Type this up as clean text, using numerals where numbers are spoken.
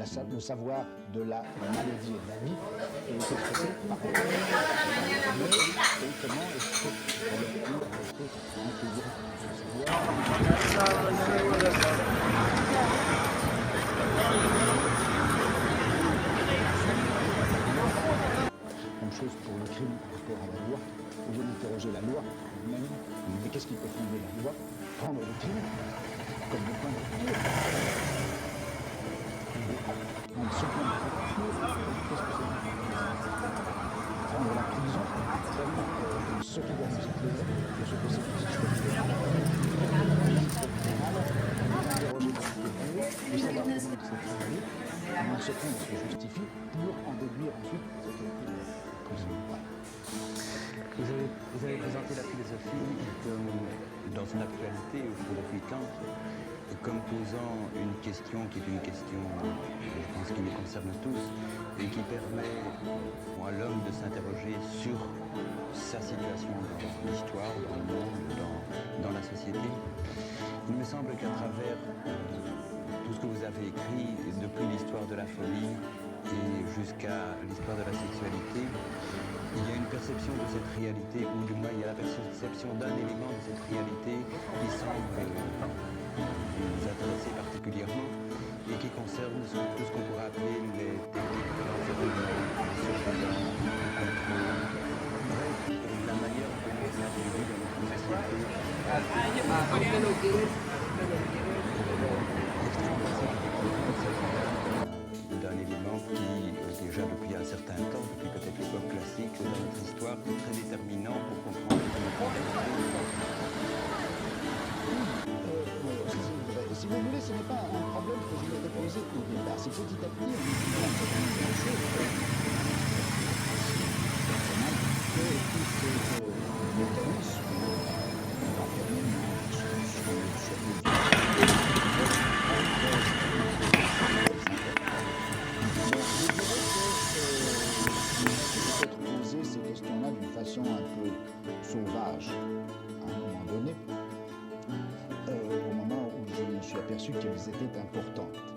le savoir de la maladie et de la vie est expressé par mais et comment est-ce que la lecture a été intégrée dans ce Même chose pour le crime par rapport à la loi. Au lieu d'interroger la loi elle-même, mais qu'est-ce qui peut fonder la loi? Prendre le crime comme le point de rupture. Donc ce point de rupture, qu'est-ce que c'est? Prendre la prison comme ce qui doit nous éclairer de ce que c'est que le système pénal. Le système pénal, interroger la procédure, de savoir comment il s'est travaillé, comment ce point se justifie pour en déduire ensuite ce qui a été prison. Vous avez présenté la philosophie dans son actualité depuis Kant comme posant une question qui est une question, je pense, qui nous concerne tous et qui permet à l'homme de s'interroger sur sa situation dans l'histoire, dans le monde, dans la société. Il me semble qu'à travers tout ce que vous avez écrit, depuis l'histoire de la folie et jusqu'à l'histoire de la sexualité, il y a une perception de cette réalité, ou du moins il y a la perception d'un élément de cette réalité qui semble nous intéresser particulièrement et qui concerne tout ce qu'on pourrait appeler les techniques de l'environnement, du surveillance, du contrôle, bref, la manière dont les individus dans notre société d'un élément qui, déjà depuis un certain temps, depuis peut-être l'époque classique dans notre histoire, est très déterminant pour comprendre le contexte. Si vous voulez, ce n'est pas un problème que je m'étais posé au départ. C'est petit à petit, on que tous ces mécanismes poser ces questions-là d'une façon un peu sauvage à un moment donné, au moment où je me suis aperçu qu'elles étaient importantes.